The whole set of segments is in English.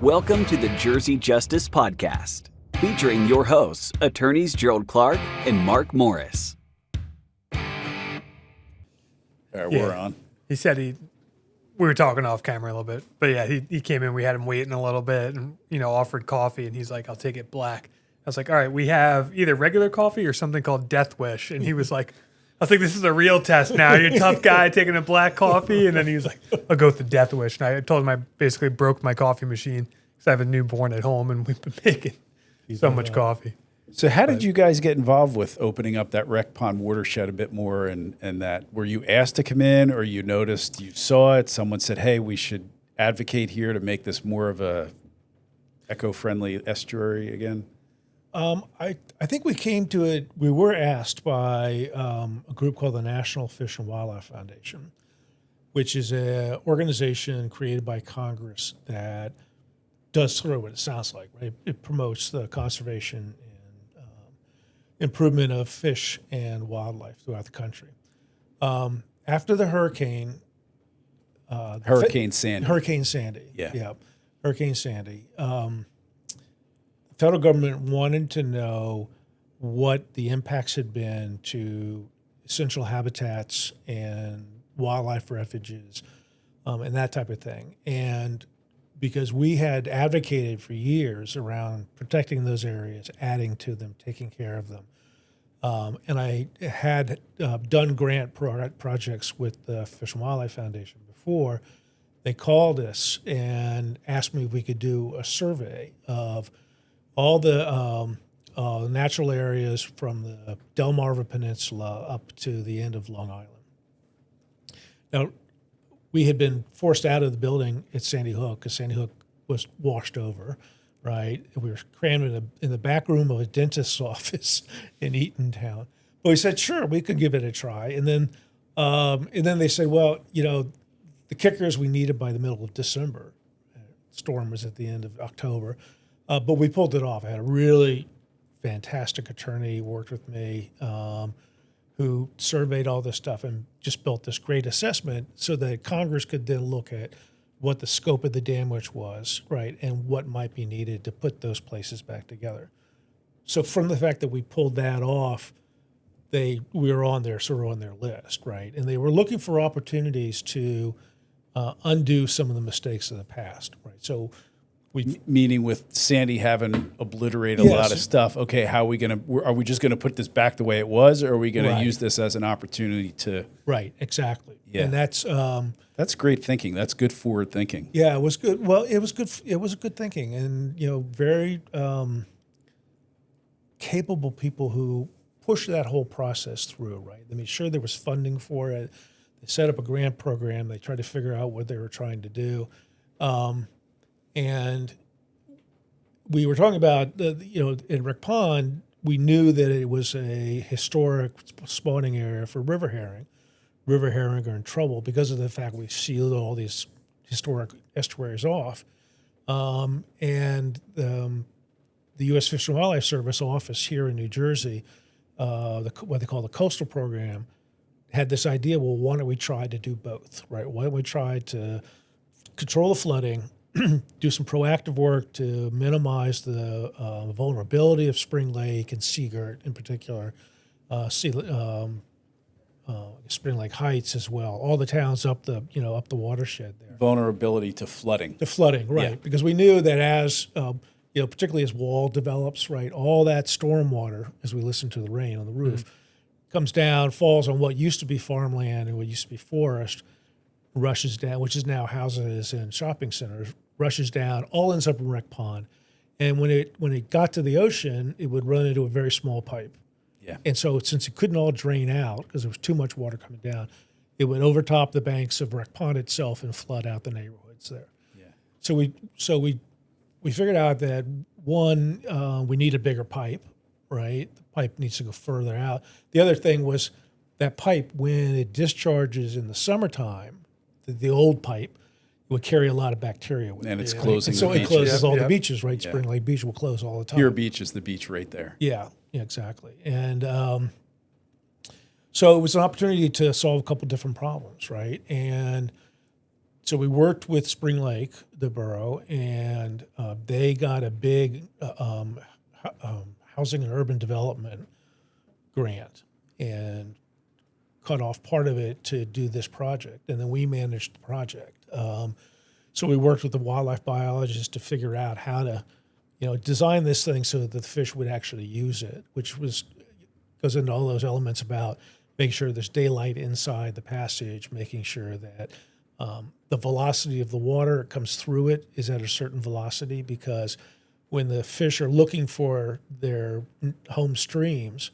Welcome to the Jersey Justice Podcast, featuring your hosts, attorneys Gerald Clark and Mark Morris. All right, we're on. He said we were talking off camera a little bit, but yeah, he came in, we had him waiting a little bit and, offered coffee, and he's like, I'll take it black. I was like, all right, we have either regular coffee or something called Death Wish. And he was like, I was like, this is a real test now. You're a tough guy taking a black coffee. And then he was like, I'll go with the Death Wish. And I told him I basically broke my coffee machine because I have a newborn at home and we've been making so much coffee. So how did you guys get involved with opening up that Rec Pond watershed a bit more and that? Were you asked to come in, or you noticed, you saw it, someone said, hey, we should advocate here to make this more of a eco-friendly estuary again? I think we came to it, we were asked by a group called the National Fish and Wildlife Foundation, which is an organization created by Congress that does sort of what it sounds like, right? It promotes the conservation and improvement of fish and wildlife throughout the country. After the hurricane, Hurricane Sandy. Hurricane Sandy. Yeah. Hurricane Sandy. Federal government wanted to know what the impacts had been to essential habitats and wildlife refuges and that type of thing. And because we had advocated for years around protecting those areas, adding to them, taking care of them. And I had done grant projects with the Fish and Wildlife Foundation before. They called us and asked me if we could do a survey of all the natural areas from the Delmarva Peninsula up to the end of Long Island. Now, we had been forced out of the building at Sandy Hook because Sandy Hook was washed over, right? And we were crammed in the back room of a dentist's office in Eatontown. But we said, sure, we could give it a try. And then they said, well, the kicker is we need it by the middle of December. Storm was at the end of October. But we pulled it off. I had a really fantastic attorney who worked with me who surveyed all this stuff and just built this great assessment so that Congress could then look at what the scope of the damage was, right, and what might be needed to put those places back together. So from the fact that we pulled that off, we were on their list, right? And they were looking for opportunities to undo some of the mistakes of the past, right? So meaning with Sandy having obliterated a lot of stuff. Okay, are we just going to put this back the way it was, or are we going to use this as an opportunity to? Right, exactly. Yeah. And that's great thinking. That's good forward thinking. Yeah, it was good. Well, it was good. It was good thinking, and very capable people who pushed that whole process through. Right, they made sure there was funding for it. They set up a grant program. They tried to figure out what they were trying to do. And we were talking about, in Rec Pond, we knew that it was a historic spawning area for river herring. River herring are in trouble because of the fact we sealed all these historic estuaries off. And the U.S. Fish and Wildlife Service office here in New Jersey, what they call the Coastal Program, had this idea, well, why don't we try to do both, right? Why don't we try to control the flooding, do some proactive work to minimize the vulnerability of Spring Lake and Seagirt in particular, Spring Lake Heights as well. All the towns up the watershed there. Vulnerability to flooding. To flooding, right? Yeah. Because we knew that as particularly as wall develops, right, all that storm water, as we listen to the rain on the roof, comes down, falls on what used to be farmland and what used to be forest, rushes down, which is now houses and shopping centers, rushes down, all ends up in Rec Pond. And when it got to the ocean, it would run into a very small pipe. Yeah. And so since it couldn't all drain out because there was too much water coming down, it would overtop the banks of Rec Pond itself and flood out the neighborhoods there. Yeah. So we figured out that one, we need a bigger pipe, right? The pipe needs to go further out. The other thing was that pipe, when it discharges in the summertime, the old pipe would carry a lot of bacteria with it. And it's closing the beaches. So it closes all the beaches, right? Yeah. Spring Lake Beach will close all the time. Pier Beach is the beach right there. Yeah, exactly. And so it was an opportunity to solve a couple different problems, right? And So we worked with Spring Lake, the borough, and they got a big housing and urban development grant and cut off part of it to do this project. And then we managed the project. So we worked with the wildlife biologists to figure out how to, design this thing so that the fish would actually use it, which goes into all those elements about making sure there's daylight inside the passage, making sure that the velocity of the water comes through it is at a certain velocity, because when the fish are looking for their home streams,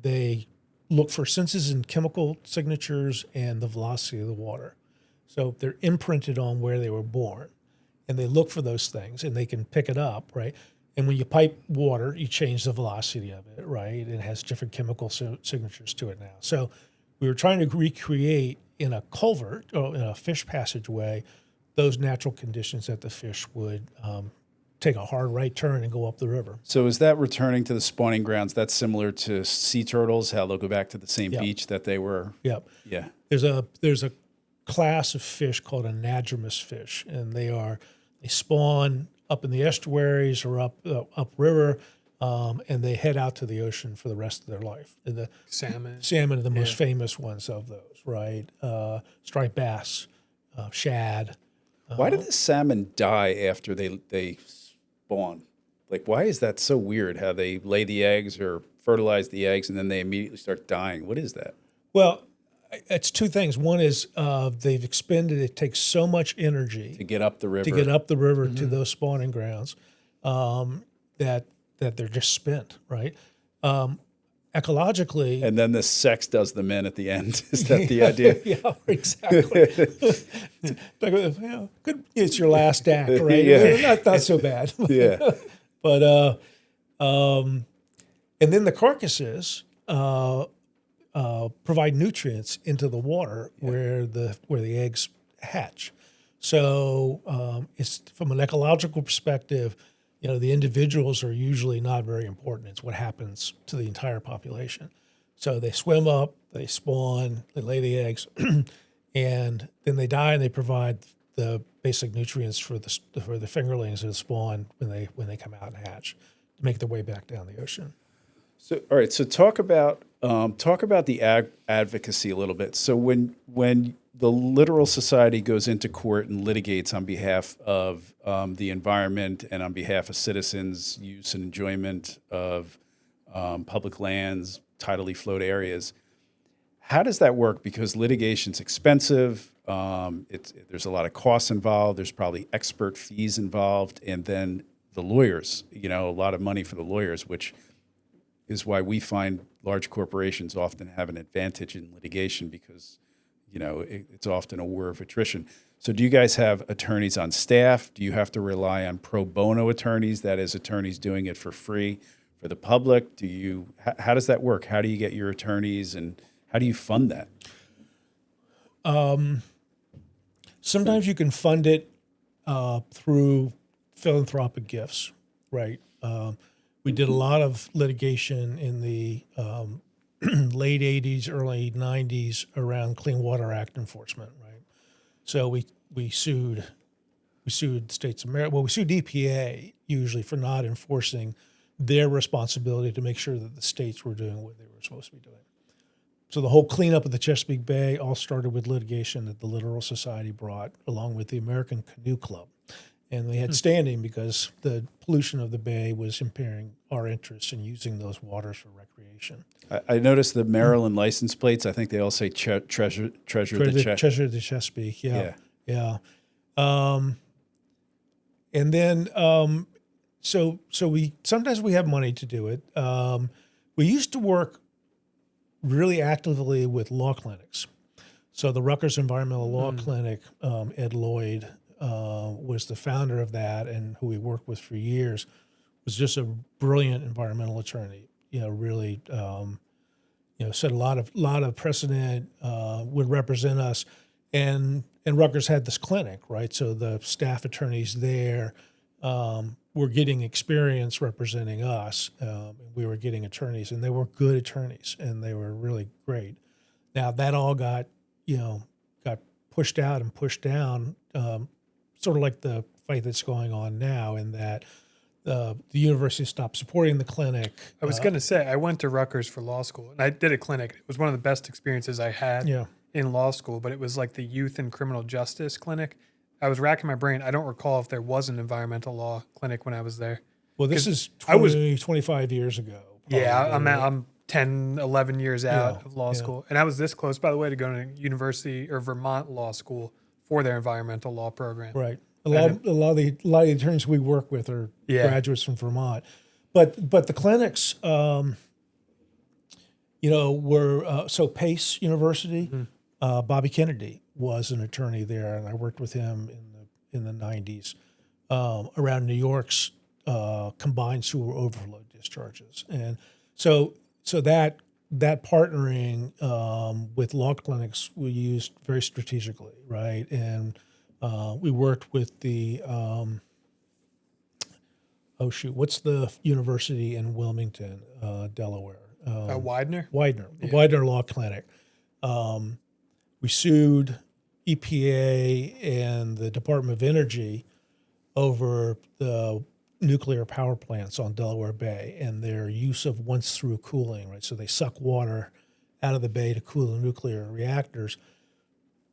they look for senses and chemical signatures and the velocity of the water. So they're imprinted on where they were born, and they look for those things, and they can pick it up, right? And when you pipe water, you change the velocity of it, right? It has different chemical signatures to it now. So we were trying to recreate in a culvert or in a fish passageway those natural conditions that the fish would take a hard right turn and go up the river. So is that returning to the spawning grounds? That's similar to sea turtles, how they'll go back to the same beach that they were? Yep. Yeah. There's a class of fish called anadromous fish, and they spawn up in the estuaries or up river, and they head out to the ocean for the rest of their life. And the salmon are the most famous ones of those, right? Striped bass, shad. Why do the salmon die after they spawn? Like, why is that so weird, how they lay the eggs or fertilize the eggs and then they immediately start dying? What is that? Well, it's two things. One is they've expended, it takes so much energy To get up the river. To those spawning grounds that they're just spent, right? Ecologically. And then the sex does them in at the end. Is that the idea? Yeah, exactly. Good. It's your last act, right? Yeah. Not so bad. Yeah. But and then the carcasses provide nutrients into the water where the eggs hatch. So it's from an ecological perspective, the individuals are usually not very important. It's what happens to the entire population. So they swim up, they spawn, they lay the eggs, and then they die, and they provide the basic nutrients for the fingerlings that spawn when they come out and hatch to make their way back down the ocean. So, all right. So talk about the advocacy a little bit. So when the Littoral Society goes into court and litigates on behalf of the environment and on behalf of citizens' use and enjoyment of public lands, tidally flowed areas, how does that work? Because litigation's expensive. There's a lot of costs involved. There's probably expert fees involved, and then the lawyers. A lot of money for the lawyers, which is why we find large corporations often have an advantage in litigation, because it's often a war of attrition. So do you guys have attorneys on staff? Do you have to rely on pro bono attorneys, that is, attorneys doing it for free for the public? How does that work? How do you get your attorneys, and how do you fund that? Sometimes you can fund it through philanthropic gifts, right? We did a lot of litigation in the late 80s, early 90s around Clean Water Act enforcement, right? So we sued the states of America. Well, we sued EPA usually for not enforcing their responsibility to make sure that the states were doing what they were supposed to be doing. So the whole cleanup of the Chesapeake Bay all started with litigation that the Littoral Society brought, along with the American Canoe Club. And they had standing because the pollution of the bay was impairing our interest in using those waters for recreation. I noticed the Maryland license plates. I think they all say treasure the Chesapeake. Yeah. And then so we sometimes we have money to do it. We used to work really actively with law clinics. So the Rutgers Environmental Law Clinic, Ed Lloyd was the founder of that, and who we worked with for years, was just a brilliant environmental attorney. Really, set a lot of precedent. Would represent us, and Rutgers had this clinic, right? So the staff attorneys there were getting experience representing us. We were getting attorneys, and they were good attorneys, and they were really great. Now that all got pushed out and pushed down, sort of like the fight that's going on now, in that the university stopped supporting the clinic. I was going to say, I went to Rutgers for law school, and I did a clinic. It was one of the best experiences I had in law school, but it was like the youth and criminal justice clinic. I was racking my brain. I don't recall if there was an environmental law clinic when I was there. Well, this is 25 years ago. Yeah, I'm 10, 11 years out of law school. And I was this close, by the way, to going to University or Vermont Law School for their environmental law program. Right. A lot of the attorneys we work with are graduates from Vermont. But the clinics, were so Pace University, Bobby Kennedy was an attorney there, and I worked with him in the 90s around New York's combined sewer overflow discharges. And so that partnering with law clinics we used very strategically, right? And we worked with the what's the university in Wilmington, Delaware? Widener? The Widener Law Clinic. We sued EPA and the Department of Energy over the nuclear power plants on Delaware Bay and their use of once-through cooling, right? So they suck water out of the bay to cool the nuclear reactors,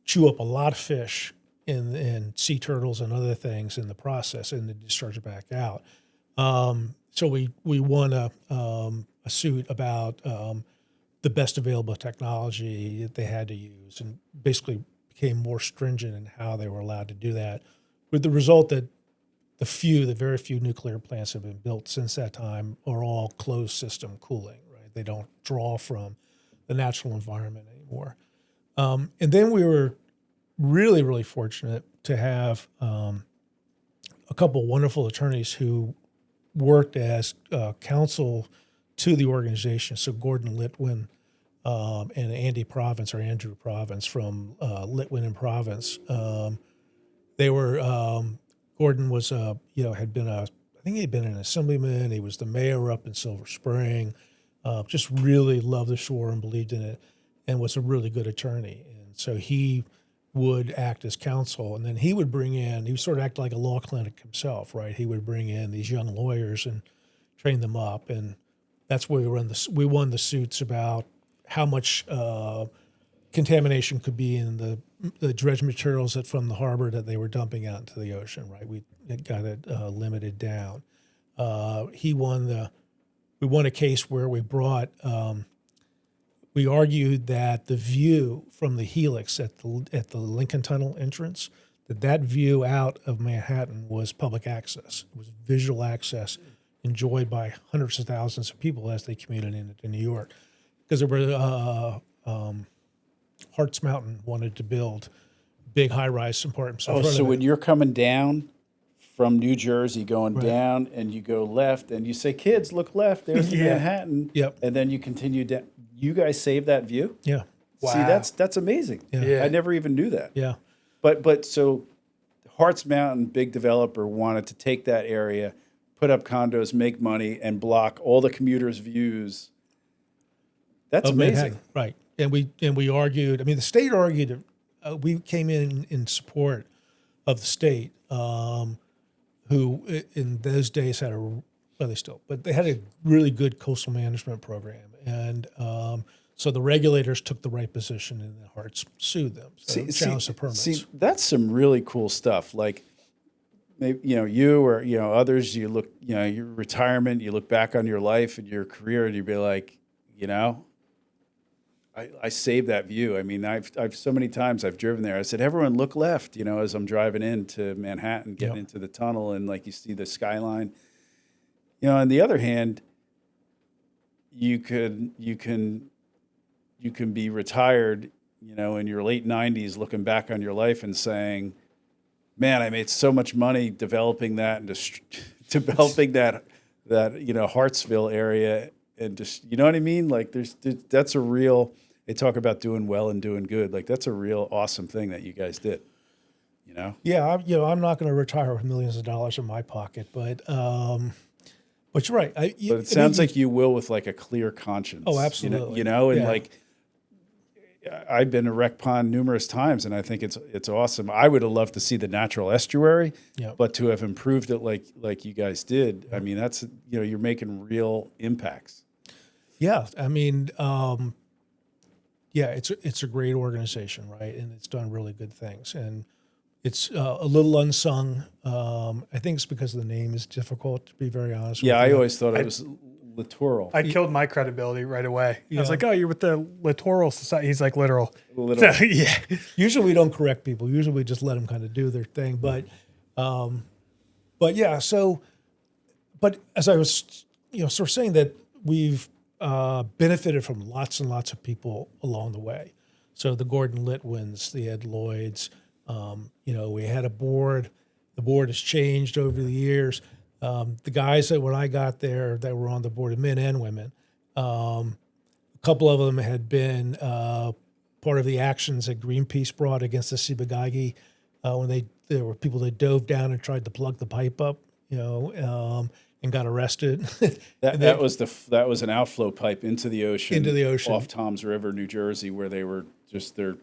chew up a lot of fish and sea turtles and other things in the process, and then discharge it back out. So we won a suit about the best available technology that they had to use, and basically became more stringent in how they were allowed to do that, with the result that the very few nuclear plants have been built since that time are all closed system cooling, right? They don't draw from the natural environment anymore. And then we were really, really fortunate to have a couple wonderful attorneys who worked as counsel to the organization. So Gordon Litwin and Andrew Province from Litwin and Province. They were Gordon was I think he'd been an assemblyman. He was the mayor up in Silver Spring. Just really loved the shore and believed in it, and was a really good attorney. And so he would act as counsel, and then he would sort of act like a law clinic himself, right? He would bring in these young lawyers and train them up, and that's where we won the suits about how much contamination could be in the dredge materials from the harbor that they were dumping out into the ocean, right? We got it limited down. We won a case where we argued that the view from the helix at the Lincoln Tunnel entrance, that view out of Manhattan was public access. It was visual access enjoyed by hundreds of thousands of people as they commuted into New York. Because there were Hartz Mountain wanted to build big high-rise apartments. So when you're coming down from New Jersey, going down, and you go left, and you say, "Kids, look left. There's Manhattan." Yep. And then you continue down. You guys saved that view? Yeah. Wow. See, that's amazing. Yeah. I never even knew that. Yeah. But so Hartz Mountain, big developer, wanted to take that area, put up condos, make money, and block all the commuters' views. That's amazing. Manhattan. Right. And we argued, the state argued, we came in support of the state, who in those days had they had a really good coastal management program. And so the regulators took the right position, and the Hartz sued them. So challenged the permits. See, that's some really cool stuff. Like, maybe, you or, others, you look, your retirement, you look back on your life and your career, and you'd be like, I saved that view. I've so many times I've driven there. I said, everyone look left, as I'm driving into Manhattan, getting into the tunnel, and like you see the skyline. On the other hand, you can be retired, in your late 90s, looking back on your life and saying, man, I made so much money developing that and developing that Hartsville area. And just, you know what I mean? Like that's a real, they talk about doing well and doing good. Like that's a real awesome thing that you guys did, Yeah. I'm not going to retire with millions of dollars in my pocket, but you're right. But it sounds like you will with like a clear conscience. Oh, absolutely. And like, I've been to Rec Pond numerous times, and I think it's awesome. I would have loved to see the natural estuary, but to have improved it like you guys did, I mean, that's, you're making real impacts. Yeah, I mean, it's a great organization, right? And it's done really good things, and it's a little unsung. I think it's because the name is difficult, to be very honest. Yeah, with you. I always thought it was Littoral. I killed my credibility right away. I was like, "Oh, you're with the Littoral Society." He's like, "Literal." Littoral. So, yeah. Usually we don't correct people. Usually we just let them kind of do their thing. But yeah. So, but as I was, sort of saying that we've benefited from lots and lots of people along the way. So the Gordon Litwins, the Ed Lloyds. We had a board. The board has changed over the years. The guys that when I got there that were on the board, men and women, a couple of them had been part of the actions that Greenpeace brought against the Ciba-Geigy when there were people that dove down and tried to plug the pipe up, and got arrested. That was an outflow pipe into the ocean off Toms River, New Jersey, where they were just their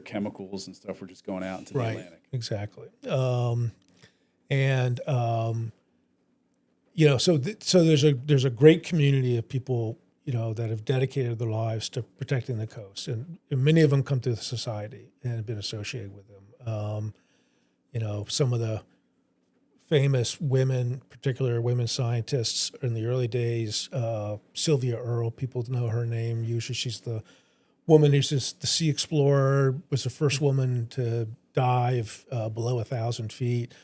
chemicals and stuff were just going out into the Atlantic. Exactly. So there's a great community of people, that have dedicated their lives to protecting the coast, and many of them come through the society and have been associated with them. Some of the famous women, particular women scientists in the early days, Sylvia Earle, people know her name. Usually she's the woman who's the sea explorer, was the first woman to dive below 1,000 feet.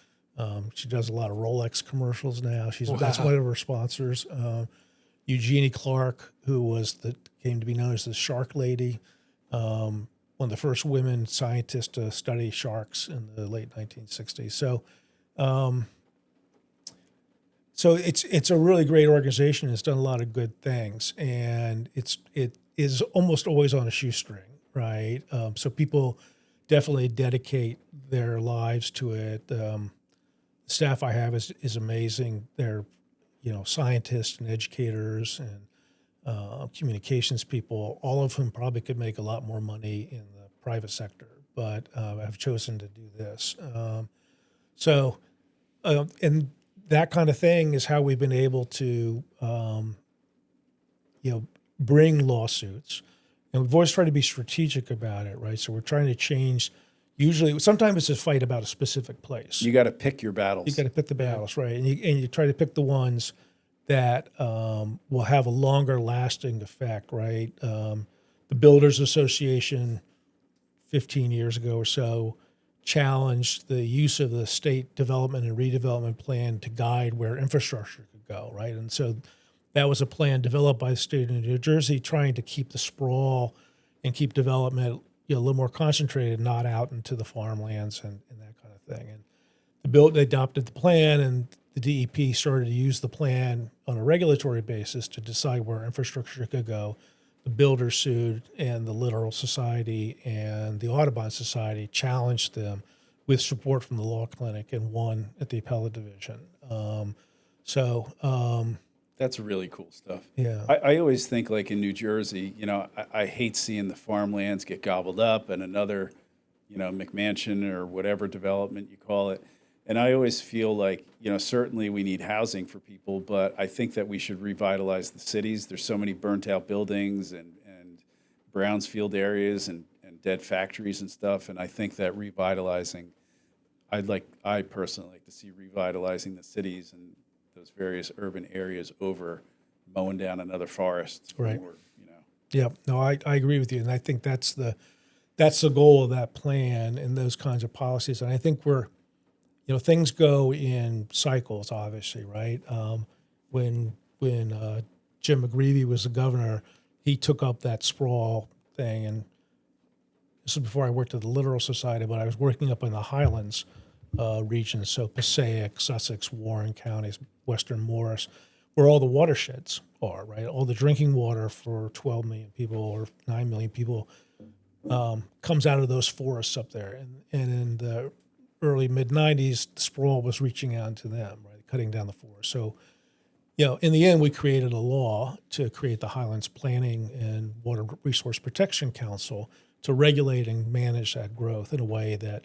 She does a lot of Rolex commercials now. That's one of her sponsors. Eugenie Clark, who came to be known as the Shark Lady, one of the first women scientists to study sharks in the late 1960s. So it's a really great organization. It's done a lot of good things, and it is almost always on a shoestring, right? So people definitely dedicate their lives to it. The staff I have is amazing. They're, scientists and educators and communications people, all of whom probably could make a lot more money in the private sector, but have chosen to do this. And that kind of thing is how we've been able to, bring lawsuits. And we've always tried to be strategic about it, right? So we're trying to change. Usually, sometimes it's a fight about a specific place. You got to pick your battles. You got to pick the battles, right? And you try to pick the ones that will have a longer lasting effect, right? The Builders Association 15 years ago or so challenged the use of the state development and redevelopment plan to guide where infrastructure could go, right? And so that was a plan developed by the state of New Jersey trying to keep the sprawl and keep development a little more concentrated, not out into the farmlands and that kind of thing. And they adopted the plan, and the DEP started to use the plan on a regulatory basis to decide where infrastructure could go. The builders sued, and the Littoral Society and the Audubon Society challenged them with support from the law clinic and won at the appellate division. That's really cool stuff. Yeah. I always think, like in New Jersey, I hate seeing the farmlands get gobbled up and another, McMansion or whatever development you call it. And I always feel like, certainly we need housing for people, but I think that we should revitalize the cities. There's so many burnt out buildings and brownfield areas and dead factories and stuff. And I think that revitalizing, I personally like to see revitalizing the cities and those various urban areas over mowing down another forest. Right. Or, Yeah. No, I agree with you. And I think that's the goal of that plan and those kinds of policies. And I think things go in cycles, obviously, right? When Jim McGreevey was the governor, he took up that sprawl thing. And this is before I worked at the Littoral Society, but I was working up in the Highlands region, so Passaic, Sussex, Warren counties, Western Morris, where all the watersheds are, right? All the drinking water for 12 million people or 9 million people comes out of those forests up there. And in the early mid-'90s, the sprawl was reaching out to them, right, cutting down the forest. So, in the end, we created a law to create the Highlands Planning and Water Resource Protection Council, to regulate and manage that growth in a way that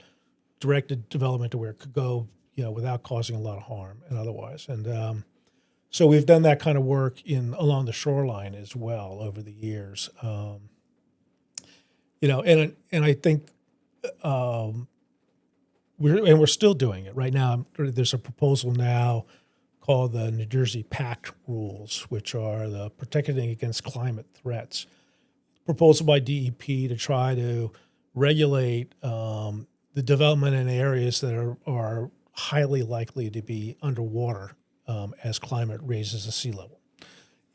directed development to where it could go, without causing a lot of harm and otherwise. And so we've done that kind of work along the shoreline as well over the years. And I think we're still doing it right now. There's a proposal now called the New Jersey PACT rules, which are the protecting against climate threats. Proposal by DEP to try to regulate the development in areas that are highly likely to be underwater as climate raises the sea level.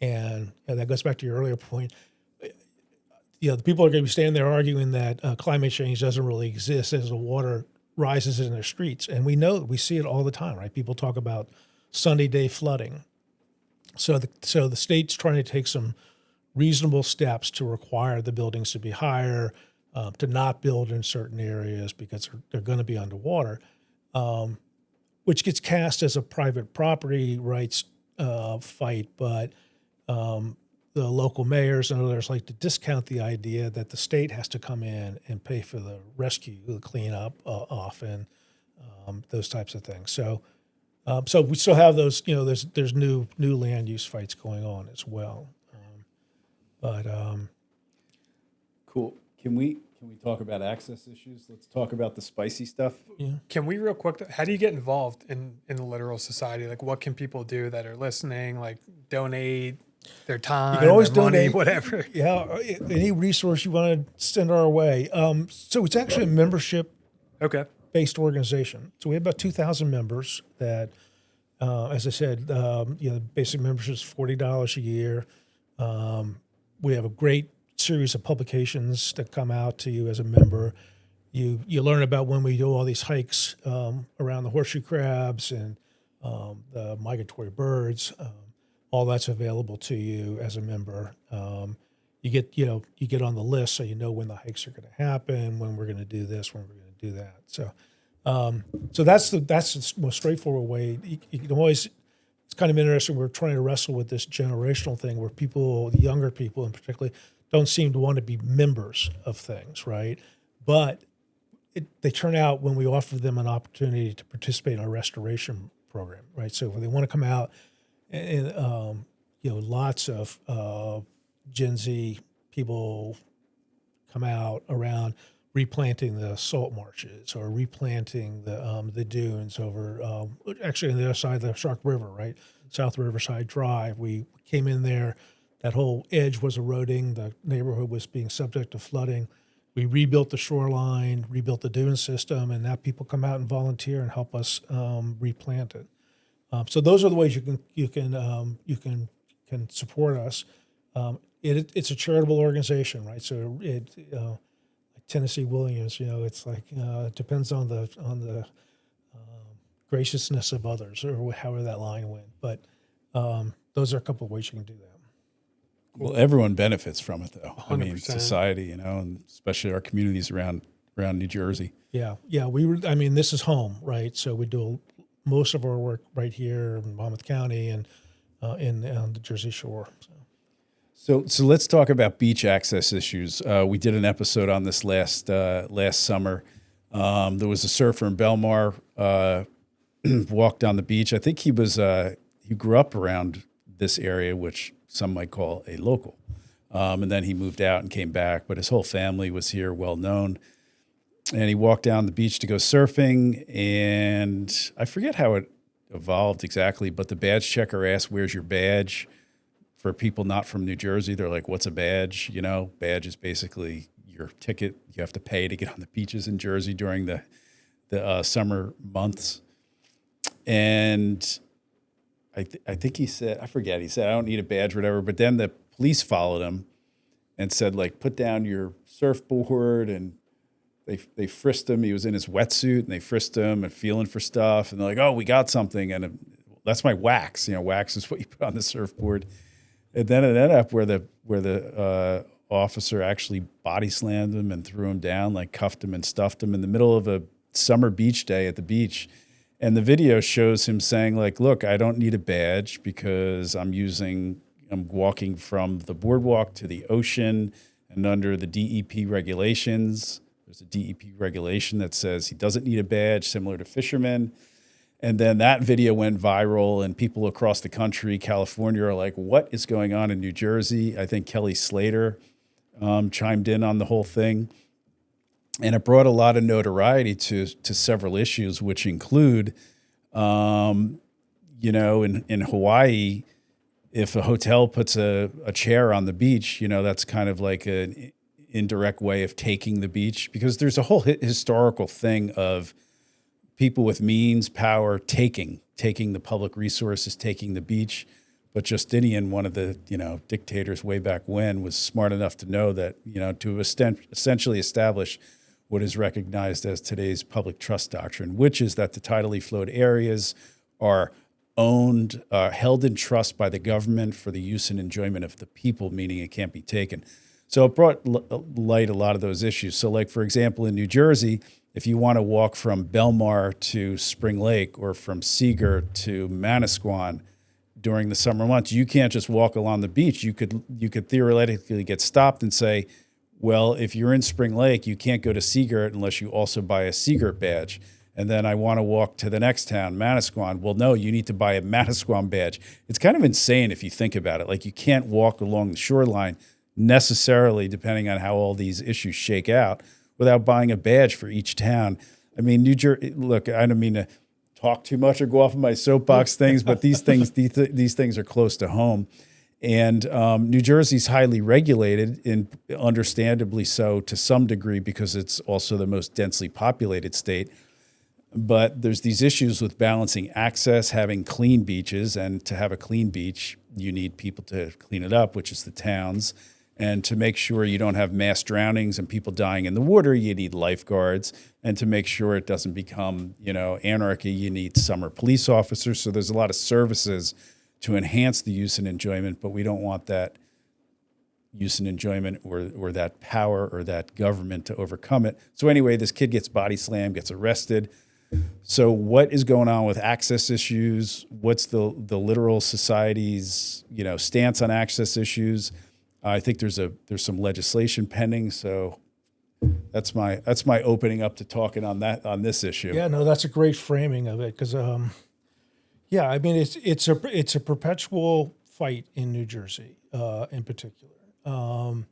And that goes back to your earlier point. The people are going to be standing there arguing that climate change doesn't really exist as the water rises in their streets. And we see it all the time, right? People talk about Sunday day flooding. So the state's trying to take some reasonable steps to require the buildings to be higher, to not build in certain areas because they're going to be underwater, which gets cast as a private property rights fight. But the local mayors and others like to discount the idea that the state has to come in and pay for the rescue, the cleanup, often, those types of things. So we still have those. There's new land use fights going on as well. Cool. Can we talk about access issues? Let's talk about the spicy stuff. Yeah. Can we real quick, how do you get involved in the Littoral Society? Like, what can people do that are listening? Like, donate their time, you can always their money, donate, whatever. Yeah, any resource you want to send our way. So it's actually a membership-based organization. So we have about 2,000 members that, as I said, basic membership is $40 a year. We have a great series of publications that come out to you as a member. You learn about when we do all these hikes around the horseshoe crabs and the migratory birds. All that's available to you as a member. You get on the list, so you know when the hikes are going to happen, when we're going to do this, when we're going to do that. So that's the most straightforward way. You can always. It's kind of interesting. We're trying to wrestle with this generational thing where people, the younger people in particular, don't seem to want to be members of things, right? But they turn out when we offer them an opportunity to participate in our restoration program, right? So when they want to come out, and lots of Gen Z people come out around replanting the salt marshes or replanting the dunes over actually on the other side of the Shark River, right? South Riverside Drive. We came in there, that whole edge was eroding, the neighborhood was being subject to flooding. We rebuilt the shoreline, rebuilt the dune system, and now people come out and volunteer and help us replant it. So those are the ways you can support us. It's a charitable organization, right? So Tennessee Williams, it's like it depends on the graciousness of others, or however that line went. But those are a couple of ways you can do that. Well, everyone benefits from it, though. 100%. I mean, society, and especially our communities around New Jersey. Yeah. This is home, right? So we do most of our work right here in Monmouth County and on the Jersey Shore. So let's talk about beach access issues. We did an episode on this last summer. There was a surfer in Belmar, walked on the beach. I think he grew up around this area, which some might call a local. And then he moved out and came back, but his whole family was here, well known. And he walked down the beach to go surfing, and I forget how it evolved exactly, but the badge checker asked, "Where's your badge?" For people not from New Jersey, they're like, "What's a badge?" Badge is basically your ticket. You have to pay to get on the beaches in Jersey during the summer months. And I think he said, I forget, he said, "I don't need a badge," or whatever. But then the police followed him and said, like, "Put down your surfboard," and they frisked him. He was in his wetsuit, and they frisked him and feeling for stuff. And they're like, "Oh, we got something." And that's my wax. Wax is what you put on the surfboard. And then it ended up where the officer actually body slammed him and threw him down, like cuffed him and stuffed him in the middle of a summer beach day at the beach. And the video shows him saying, like, "Look, I don't need a badge because I'm walking from the boardwalk to the ocean, and And under the DEP regulations, there's a DEP regulation that says he doesn't need a badge, similar to fishermen. And then that video went viral, and people across the country, California, are like, what is going on in New Jersey? I think Kelly Slater chimed in on the whole thing. And it brought a lot of notoriety to several issues, which include, in Hawaii, if a hotel puts a chair on the beach, that's kind of like an indirect way of taking the beach, because there's a whole historical thing of people with means, power, taking the public resources, taking the beach. But Justinian, one of the dictators way back when, was smart enough to know that to essentially establish what is recognized as today's public trust doctrine, which is that the tidally flowed areas are owned, held in trust by the government for the use and enjoyment of the people, meaning it can't be taken. So it brought light a lot of those issues. So, like, for example, in New Jersey, if you want to walk from Belmar to Spring Lake or from Seagirt to Manasquan during the summer months, you can't just walk along the beach. You could theoretically get stopped and say, well, if you're in Spring Lake, you can't go to Seagirt unless you also buy a Seagirt badge. And then I want to walk to the next town, Manasquan. Well, no, you need to buy a Manasquan badge. It's kind of insane if you think about it. Like, you can't walk along the shoreline necessarily, depending on how all these issues shake out, without buying a badge for each town. I mean, New Jersey, look, I don't mean to talk too much or go off of my soapbox things, but these things are close to home. And New Jersey's highly regulated, and understandably so to some degree, because it's also the most densely populated state. But there's these issues with balancing access, having clean beaches, and to have a clean beach, you need people to clean it up, which is the towns. And to make sure you don't have mass drownings and people dying in the water, you need lifeguards. And to make sure it doesn't become, anarchy, you need summer police officers. So there's a lot of services to enhance the use and enjoyment, but we don't want that use and enjoyment or that power or that government to overcome it. So anyway, this kid gets body slammed, gets arrested. So what is going on with access issues? What's the Littoral Society's, stance on access issues? I think there's some legislation pending. So that's my opening up to talking on this issue. Yeah, no, that's a great framing of it, because I mean, it's a perpetual fight in New Jersey, in particular. And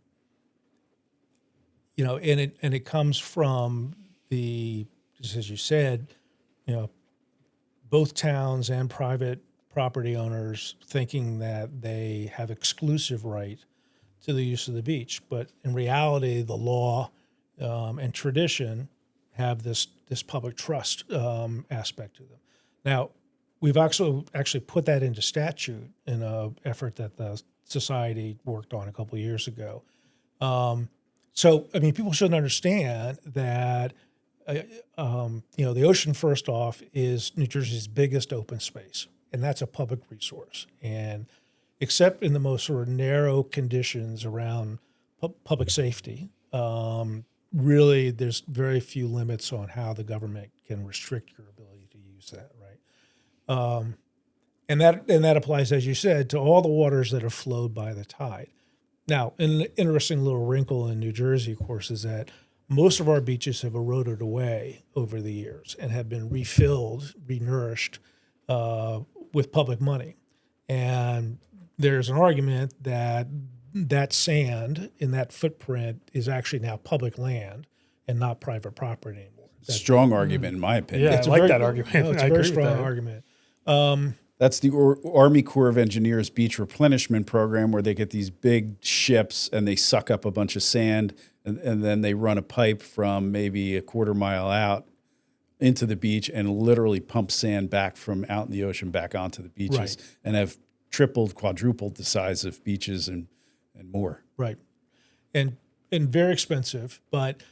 it comes from just as you said, both towns and private property owners thinking that they have exclusive right to the use of the beach, but in reality, the law and tradition have this public trust aspect to them. Now, we've actually put that into statute in an effort that the society worked on a couple of years ago. So, I mean, people should understand that, the ocean, first off, is New Jersey's biggest open space, and that's a public resource. And except in the most sort of narrow conditions around public safety, really, there's very few limits on how the government can restrict your ability to use that, right? And that applies, as you said, to all the waters that are flowed by the tide. Now, an interesting little wrinkle in New Jersey, of course, is that most of our beaches have eroded away over the years and have been refilled, renourished with public money. And there's an argument that sand in that footprint is actually now public land and not private property anymore. Strong argument, in my opinion. Yeah, It's I a like very- that argument. No, it's I a very agree with strong that. argument. That's the Army Corps of Engineers beach replenishment program, where they get these big ships and they suck up a bunch of sand, and then they run a pipe from maybe a quarter mile out into the beach and literally pump sand back from out in the ocean back onto the beaches, Right. and have tripled, quadrupled the size of beaches and more. Right. And very expensive, but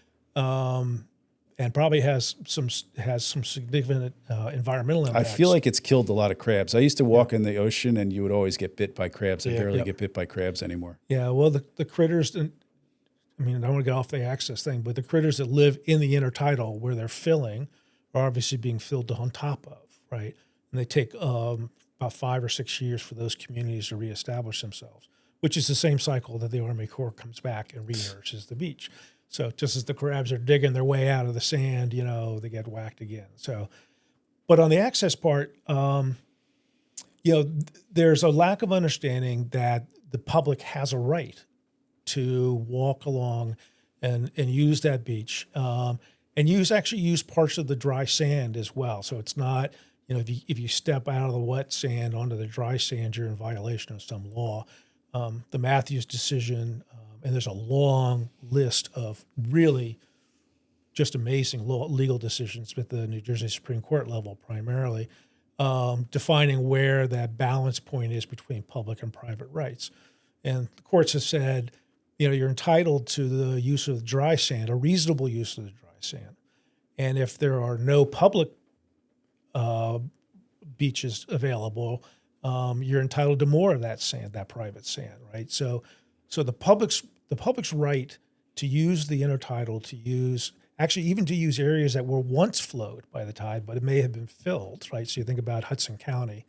and probably has some significant environmental I impacts. feel like it's killed a lot of crabs. I used to walk in the ocean, and you would always get bit by crabs. I barely Yep. get bit by crabs anymore. Yeah, well, the critters, I mean, I don't want to get off the access thing, but the critters that live in the intertidal where they're filling are obviously being filled on top of, right? And they take about 5 or 6 years for those communities to reestablish themselves, which is the same cycle that the Army Corps comes back and re-nourishes the beach. So just as the crabs are digging their way out of the sand, they get whacked again. So, but on the access part, there's a lack of understanding that the public has a right to walk along and use that beach, and actually use parts of the dry sand as well. So it's not, if you step out of the wet sand onto the dry sand, you're in violation of some law. The Matthews decision, and there's a long list of really just amazing legal decisions at the New Jersey Supreme Court level primarily, defining where that balance point is between public and private rights. And the courts have said, you're entitled to the use of the dry sand, a reasonable use of the dry sand. And if there are no public beaches available, you're entitled to more of that sand, that private sand, right? So the public's right to use the intertidal, to use areas that were once flowed by the tide, but it may have been filled, right? So you think about Hudson County,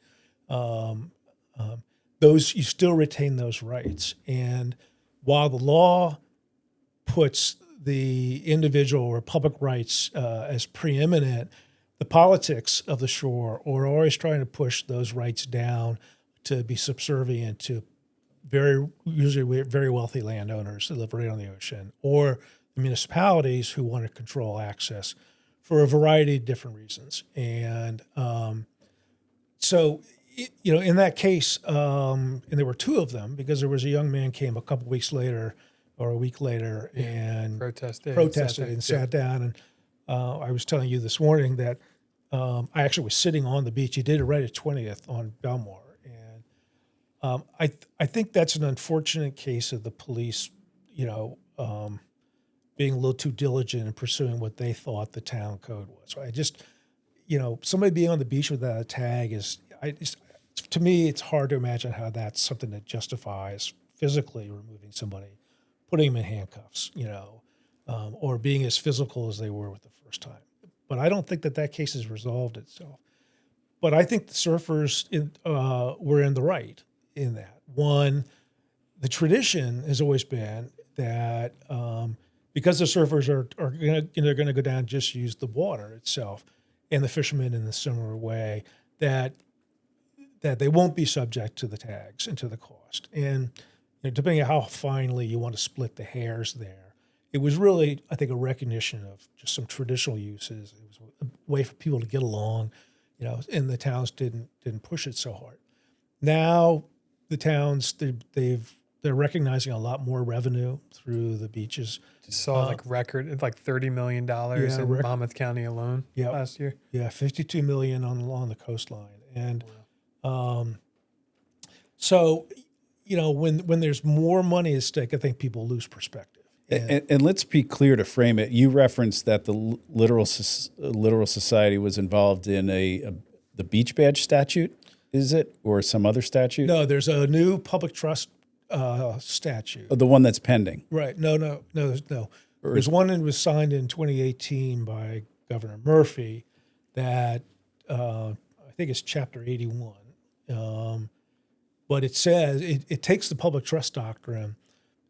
those, you still retain those rights. And while the law puts the individual or public rights as preeminent, the politics of the shore are always trying to push those rights down to be subservient to usually very wealthy landowners that live right on the ocean, or the municipalities who want to control access for a variety of different reasons. And in that case, and there were two of them, because there was a young man came a couple weeks later or a week later and protested and sat down. And I was telling you this morning that I actually was sitting on the beach. He did it right at 20th on Belmar. And I think that's an unfortunate case of the police, being a little too diligent in pursuing what they thought the town code was. So I just, somebody being on the beach without a tag to me, it's hard to imagine how that's something that justifies physically removing somebody, putting them in handcuffs, or being as physical as they were with the first time. But I don't think that case has resolved itself. But I think the surfers were in the right in that. One, the tradition has always been that because the surfers are going to go down and just use the water itself, and the fishermen in a similar way, that they won't be subject to the tags and to the cost. And depending on how finely you want to split the hairs there, it was really, I think, a recognition of just some traditional uses. It was a way for people to get along, and the towns didn't push it so hard. Now the towns, they're recognizing a lot more revenue through the beaches. Just saw record, it's like $30 million in Monmouth County alone last year. Yeah, $52 million along the coastline. And so, when there's more money at stake, I think people lose perspective. And let's be clear to frame it. You referenced that the Littoral Society was involved in the beach badge statute, is it, or some other statute? No, there's a new public trust statute. Oh, the one that's pending. Right. No. There's one that was signed in 2018 by Governor Murphy that I think it's Chapter 81. But it says it takes the public trust doctrine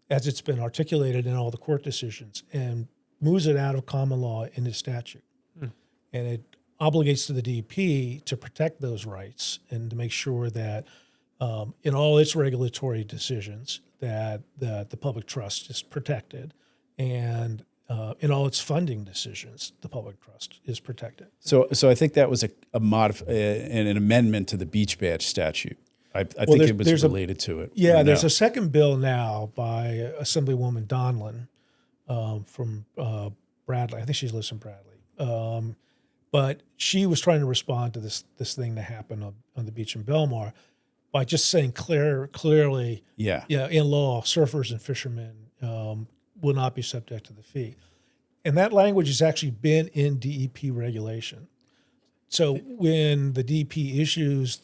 as it's been articulated in all the court decisions and moves it out of common law into statute. And it obligates to the DEP to protect those rights and to make sure that in all its regulatory decisions that the public trust is protected, and in all its funding decisions, the public trust is protected. So I think that was an amendment to the beach badge statute. I think it was related to it. Yeah, there's a second bill now by Assemblywoman Donlin from Bradley. I think she lives in Bradley. But she was trying to respond to this thing that happened on the beach in Belmar by just saying clearly, in law, surfers and fishermen will not be subject to the fee. And that language has actually been in DEP regulation. So when the DEP issues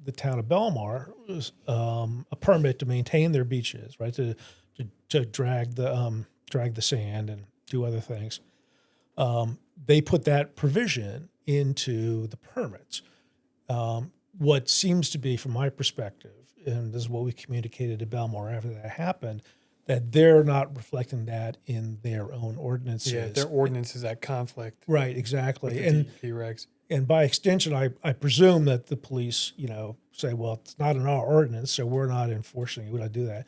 the town of Belmar a permit to maintain their beaches, right, to drag the sand and do other things, they put that provision into the permits. what seems to be, from my perspective, and this is what we communicated to Belmar after that happened, that they're not reflecting that in their own ordinances. Yeah, their ordinance is at conflict. Right, exactly. With the And DEP regs. and by extension, I presume that the police, say, well, it's not in our ordinance, so we're not enforcing it. We don't do that.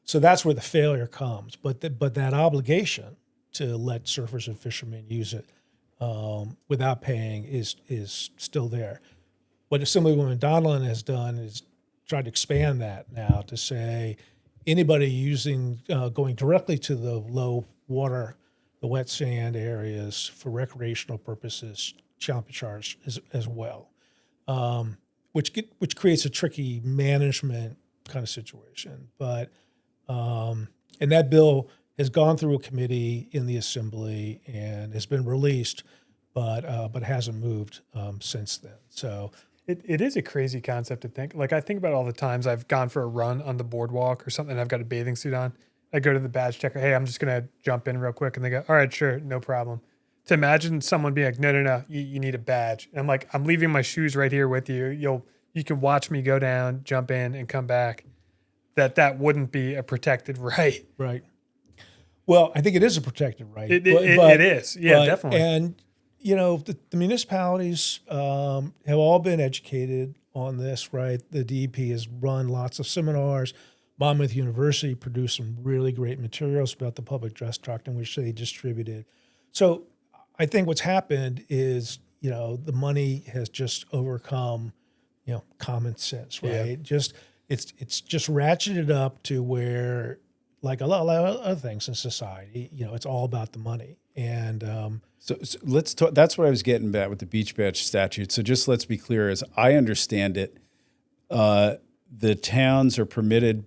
So that's where the failure comes. But that obligation to let surfers and fishermen use it without paying is still there. What Assemblywoman Donilon has done is tried to expand that now to say anybody going directly to the low water, the wet sand areas for recreational purposes shall be charged as well, which creates a tricky management kind of situation. But and that bill has gone through a committee in the Assembly and has been released, but hasn't moved since then. So It is a crazy concept to think. Like, I think about all the times I've gone for a run on the boardwalk or something. I've got a bathing suit on. I go to the badge checker. Hey, I'm just going to jump in real quick. And they go, all right, sure, no problem. To imagine someone being like, no, you need a badge. And I'm like, I'm leaving my shoes right here with you. You can watch me go down, jump in, and come back. That wouldn't be a protected right. Right. Well, I think it is a protected right. It is. Yeah, definitely. And, the municipalities have all been educated on this, right? The DEP has run lots of seminars. Monmouth University produced some really great materials about the public dress doctrine, which they distributed. So I think what's happened is, the money has just overcome, common sense, right? Yeah. It's just ratcheted up to where, like a lot of other things in society, it's all about the money. And So let's talk. That's what I was getting at with the beach badge statute. So just let's be clear, as I understand it, the towns are permitted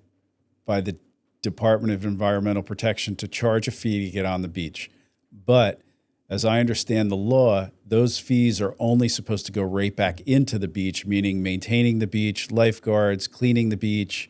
by the Department of Environmental Protection to charge a fee to get on the beach. But as I understand the law, those fees are only supposed to go right back into the beach, meaning maintaining the beach, lifeguards, cleaning the beach,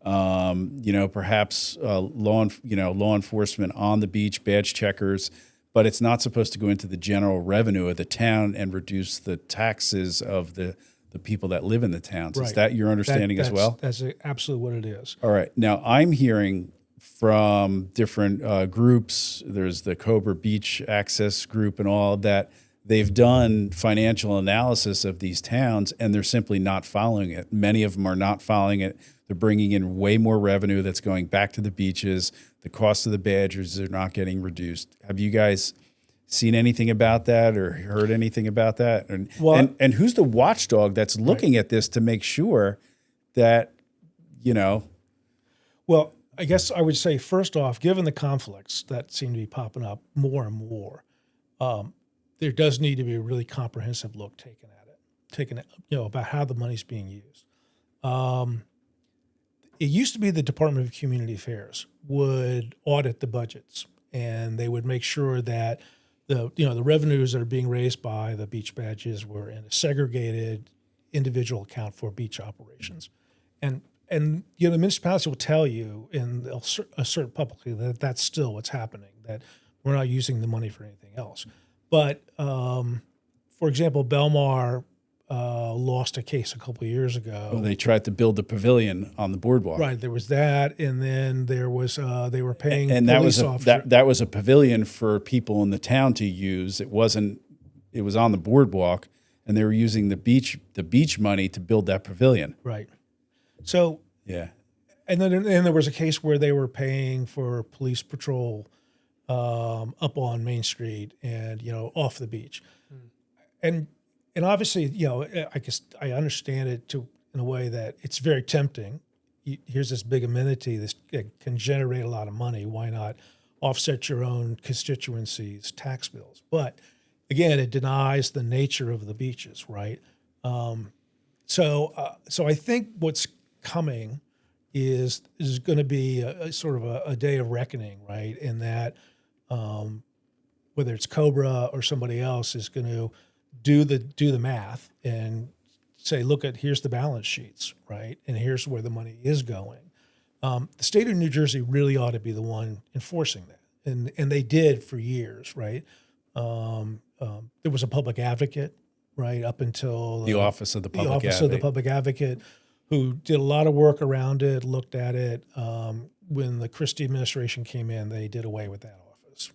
perhaps law enforcement on the beach, badge checkers. But it's not supposed to go into the general revenue of the town and reduce the taxes of the people that live in the towns. Right. Is that your understanding as well? That's absolutely what it is. All right. Now, I'm hearing from different groups, there's the Cobra Beach Access Group and all of that, they've done financial analysis of these towns, and they're simply not following it. Many of them are not following it. They're bringing in way more revenue that's going back to the beaches. The cost of the badgers are not getting reduced. Have you guys seen anything about that or heard anything about that? And who's the watchdog that's looking at this to make sure that, Well, I guess I would say, first off, given the conflicts that seem to be popping up more and more, there does need to be a really comprehensive look taken about how the money's being used. It used to be the Department of Community Affairs would audit the budgets, and they would make sure that the revenues that are being raised by the beach badges were in a segregated individual account for beach operations. And the municipalities will tell you, and they'll assert publicly that that's still what's happening, that we're not using the money for anything else. But, for example, Belmar lost a case a couple of years ago. Well, they tried to build a pavilion on the boardwalk. Right, there was that, and then there was they were paying and police officers. that was a pavilion for people in the town to use. It was on the boardwalk, and they were using the beach money to build that pavilion. Right. So yeah, and then there was a case where they were paying for police patrol up on Main Street and off the beach, and obviously I guess I understand it in a way that it's very tempting. Here's this big amenity that can generate a lot of money. Why not offset your own constituency's tax bills? But again, it denies the nature of the beaches, right? So I think what's coming is going to be a sort of a day of reckoning, right? In that whether it's Cobra or somebody else is going to do the math and say, here's the balance sheets, right? And here's where the money is going. The state of New Jersey really ought to be the one enforcing that. And they did for years, right? There was a public advocate right up until The Office of the Public of the Advocate. Public Advocate, who did a lot of work around it, looked at it. When the Christie administration came in, they did away with that office.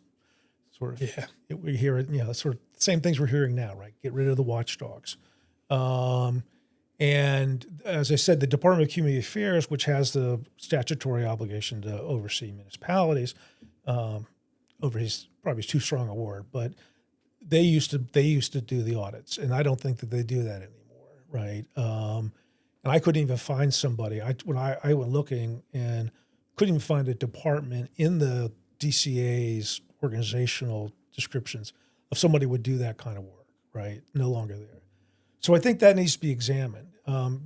Sort of, we hear it, sort of same things we're hearing now, right? Get rid of the watchdogs. And as I said, the Department of Community Affairs, which has the statutory obligation to oversee municipalities, probably too strong a word, but they used to do the audits, and I don't think that they do that anymore, right? And I couldn't even find somebody. When I went looking and couldn't even find a department in the DCA's organizational descriptions of somebody who would do that kind of work, right? No longer there. So I think that needs to be examined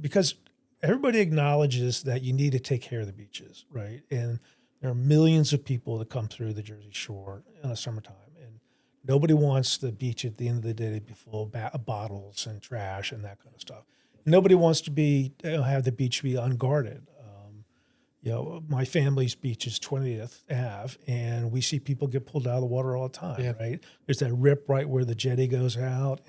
because everybody acknowledges that you need to take care of the beaches, right? And there are millions of people that come through the Jersey Shore in the summertime, and nobody wants the beach at the end of the day to be full of bottles and trash and that kind of stuff. Nobody wants to have the beach be unguarded. My family's beach is 20th Ave, and we see people get pulled out of the water all the time, right? There's that rip right where the jetty goes out,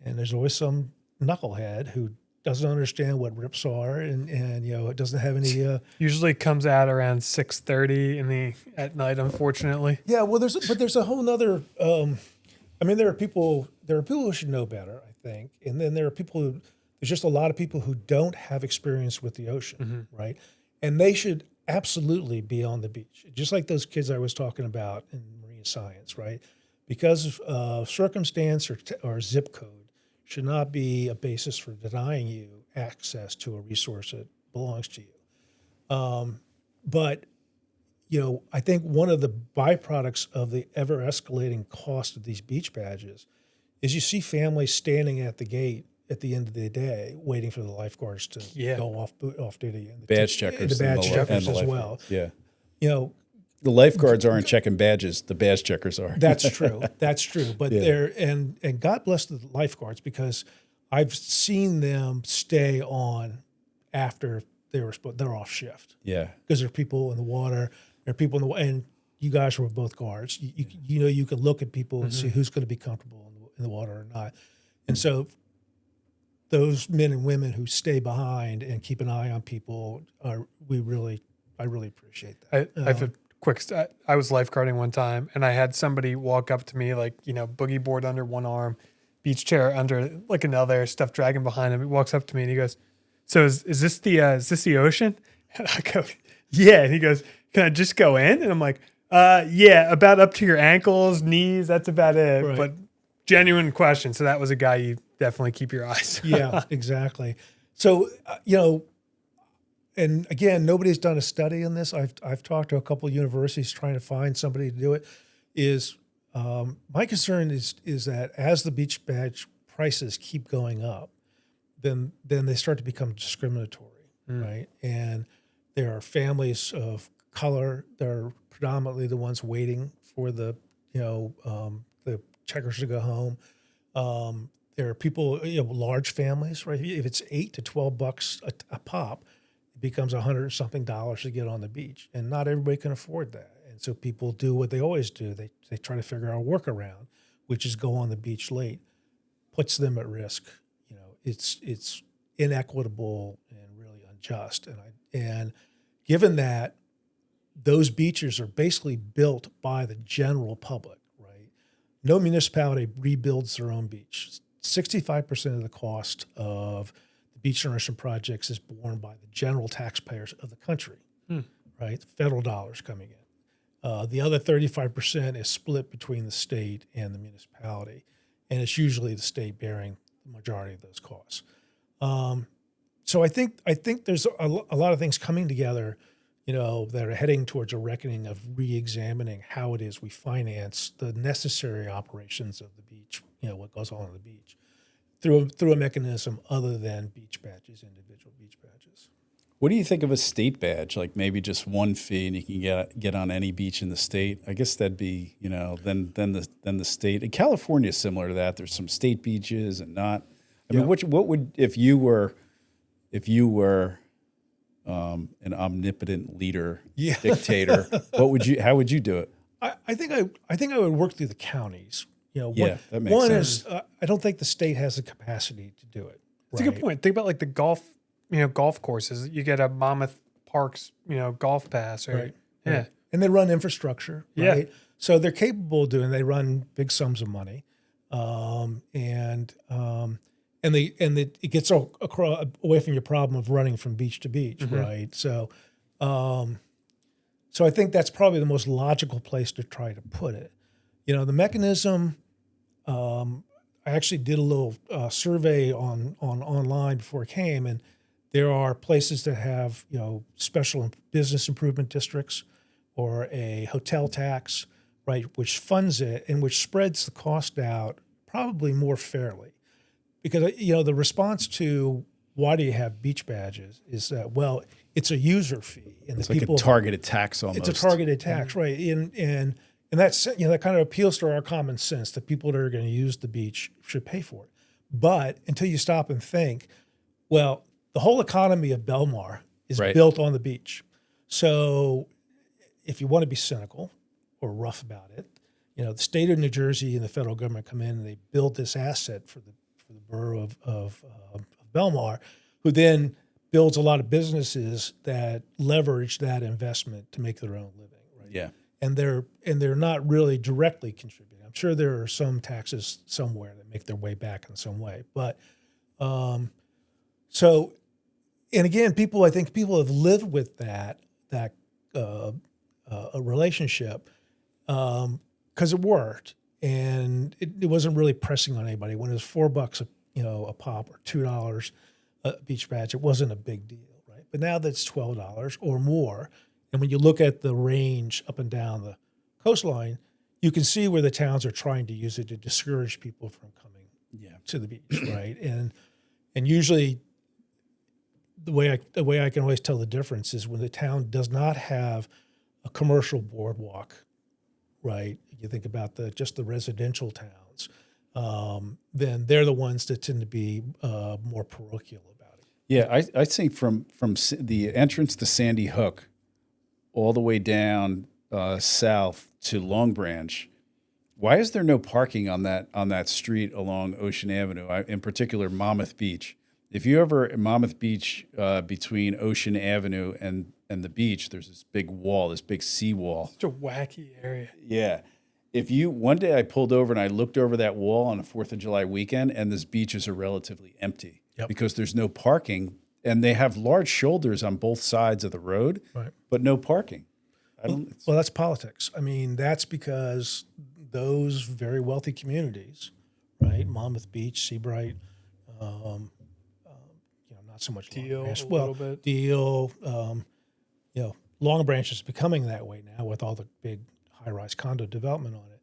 and there's always some knucklehead who doesn't understand what rips are, and it doesn't have any. Usually comes out around 6:30 at night, unfortunately. Yeah, well, there's a whole nother. There are people who should know better, I think, and then there are people who. There's just a lot of people who don't have experience with the ocean, right? And they should absolutely be on the beach, just like those kids I was talking about in marine science, right? Because circumstance or zip code should not be a basis for denying you access to a resource that belongs to you. But I think one of the byproducts of the ever escalating cost of these beach badges is you see families standing at the gate at the end of the day, waiting for the lifeguards to go off duty, and Badge checkers, the badge checkers as lifeguards. well. Yeah, the lifeguards aren't checking badges; the badge checkers are. That's true. That's true. But they're and God bless the lifeguards, because I've seen them stay on after they're off shift. Yeah, because there are people in the water. There are people in the and you guys were both guards. You can look at people and see who's going to be comfortable in the water or not, and so. Those men and women who stay behind and keep an eye on people I really appreciate that. I have a quick. I was lifeguarding one time, and I had somebody walk up to me boogie board under one arm, beach chair under another, stuff dragging behind him. He walks up to me and he goes, "So is this the ocean?" And I go, "Yeah." And he goes, "Can I just go in?" And I'm like, "Yeah, about up to your ankles, knees. That's about it." Right. But genuine question. So that was a guy you definitely keep your eyes. Yeah, exactly. So, and again, nobody's done a study on this. I've talked to a couple of universities trying to find somebody to do it. My concern is that as the beach badge prices keep going up, then they start to become discriminatory, right? And there are families of color that are predominantly the ones waiting for the checkers to go home. There are people, large families, right? If it's $8 to $12 a pop, it becomes $100-something to get on the beach, and not everybody can afford that. And so people do what they always do: they try to figure out a workaround, which is go on the beach late, puts them at risk. It's inequitable and really unjust. And given that those beaches are basically built by the general public, right? No municipality rebuilds their own beach. 65% of the cost of the beach nourishment projects is borne by the general taxpayers of the country, right? Federal dollars coming in. The other 35% is split between the state and the municipality, and it's usually the state bearing the majority of those costs. So I think there's a lot of things coming together, that are heading towards a reckoning of re-examining how it is we finance the necessary operations of the beach, what goes on the beach, through a mechanism other than beach badges, individual beach badges. What do you think of a state badge? Like maybe just one fee and you can get on any beach in the state? I guess that'd be, then the state. And California is similar to that. There's some state beaches and not. I mean, what would if you were an omnipotent leader, dictator, how would you do it? I think I would work through the counties Yeah, that makes one sense. is I don't think the state has the capacity to do it. It's a good point. Think about like the golf courses. You get a Monmouth Parks, golf pass, or Right. yeah, Right. And they run infrastructure, Yeah. right? So they're capable of doing. They run big sums of money, it gets away from your problem of running from beach to beach, right? So, so I think that's probably the most logical place to try to put it. The mechanism. I actually did a little survey on online before it came, and there are places that have special business improvement districts or a hotel tax, right, which funds it and which spreads the cost out probably more fairly. Because the response to why do you have beach badges is that, well, it's a user fee, and It's like a targeted tax almost. it's a targeted tax, right? And that's that kind of appeals to our common sense that people that are going to use the beach should pay for it. But until you stop and think, well, the whole economy of Belmar is Right. built on the beach. So if you want to be cynical or rough about it, the state of New Jersey and the federal government come in and they build this asset for the borough of Belmar, who then builds a lot of businesses that leverage that investment to make their own living. Right? Yeah. And they're not really directly contributing. I'm sure there are some taxes somewhere that make their way back in some way. But so, and again, I think people have lived with that a relationship because it worked, and it wasn't really pressing on anybody. When it was $4 a pop or $2 a beach badge, it wasn't a big deal, right? But now that's $12 or more. And when you look at the range up and down the coastline, you can see where the towns are trying to use it to discourage people from coming to the beach, right? And usually, the way I can always tell the difference is when the town does not have a commercial boardwalk, right? You think about just the residential towns, then they're the ones that tend to be more parochial about it. Yeah, I think from the entrance to Sandy Hook all the way down south to Long Branch, why is there no parking on that street along Ocean Avenue? In particular, Monmouth Beach. If you ever at Monmouth Beach between Ocean Avenue and the beach, there's this big wall, this big seawall. such a wacky area. Yeah. One day I pulled over and I looked over that wall on a 4th of July weekend, and these beaches are relatively empty because there's no parking, and they have large shoulders on both sides of the road, Right. but no parking. Well, that's politics. I mean, that's because those very wealthy communities, right? Monmouth Beach, Seabright, not so much Deal Long Branch. a Well, little bit. Deal, Long Branch is becoming that way now with all the big high-rise condo development on it,